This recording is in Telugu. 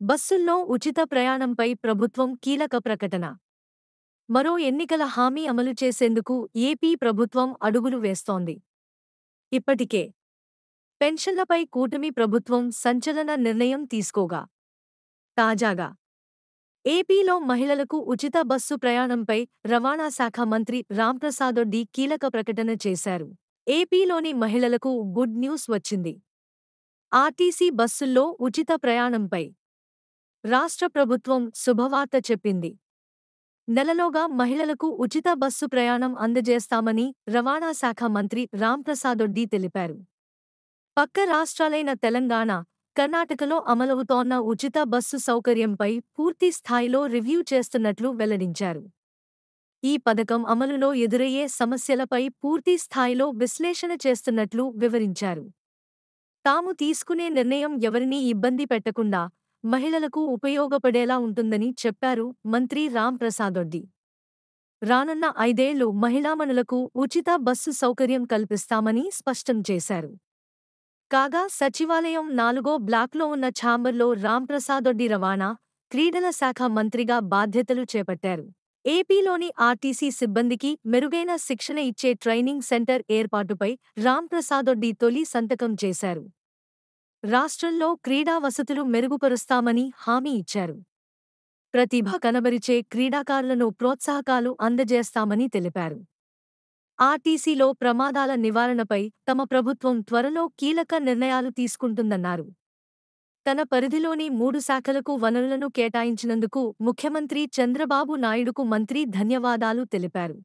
బస్సుల్లో ఉచిత ప్రయాణంపై ప్రభుత్వం కీలక ప్రకటన. మరో ఎన్నికల హామీ అమలు చేసేందుకు ఏపీ ప్రభుత్వం అడుగులు వేస్తోంది. ఇప్పటికే పెన్షన్లపై కూటమి ప్రభుత్వం సంచలన నిర్ణయం తీసుకోగా, తాజాగా ఏపీలో మహిళలకు ఉచిత బస్సు ప్రయాణంపై రవాణా శాఖ మంత్రి రాంప్రసాదొడ్డి కీలక ప్రకటన చేశారు. ఏపీలోని మహిళలకు గుడ్ న్యూస్ వచ్చింది. ఆర్టీసీ బస్సుల్లో ఉచిత ప్రయాణంపై రాష్ట్ర ప్రభుత్వం శుభవార్త చెప్పింది. నెలలోగా మహిళలకు ఉచిత బస్సు ప్రయాణం అందజేస్తామని రవాణా శాఖ మంత్రి రాంప్రసాదొడ్డి తెలిపారు. పక్క రాష్ట్రాలైన తెలంగాణ, కర్ణాటకలో అమలవుతోన్న ఉచిత బస్సు సౌకర్యంపై పూర్తి స్థాయిలో రివ్యూ చేస్తున్నట్లు వెల్లడించారు. ఈ పథకం అమలులో ఎదురయ్యే సమస్యలపై పూర్తి స్థాయిలో విశ్లేషణ చేస్తున్నట్లు వివరించారు. తాము తీసుకునే నిర్ణయం ఎవరినీ ఇబ్బంది పెట్టకుండా మహిళలకు ఉపయోగపడేలా ఉంటుందని చెప్పారు మంత్రి రాంప్రసాదొడ్డి. రానున్న 5 ఏళ్లు మహిళామణులకు ఉచిత బస్సు సౌకర్యం కల్పిస్తామని స్పష్టం చేశారు. కాగా సచివాలయం 4వ బ్లాక్లో ఉన్న ఛాంబర్లో రాంప్రసాదొడ్డి రవాణా, క్రీడల శాఖ మంత్రిగా బాధ్యతలు చేపట్టారు. ఏపీలోని ఆర్టీసీ సిబ్బందికి మెరుగైన శిక్షణ ఇచ్చే ట్రైనింగ్ సెంటర్ ఏర్పాటుపై రాంప్రసాదొడ్డి తొలి సంతకం చేశారు. రాష్ట్రంలో క్రీడా వసతులు మెరుగుపరుస్తామని హామీ ఇచ్చారు. ప్రతిభ కనబరిచే క్రీడాకారులను ప్రోత్సాహకాలు అందజేస్తామని తెలిపారు. ఆర్టీసీలో ప్రమాదాల నివారణపై తమ ప్రభుత్వం త్వరలో కీలక నిర్ణయాలు తీసుకుంటుందన్నారు. తన పరిధిలోని 3 శాఖలకు వనరులను కేటాయించినందుకు ముఖ్యమంత్రి చంద్రబాబు నాయుడుకు మంత్రి ధన్యవాదాలు తెలిపారు.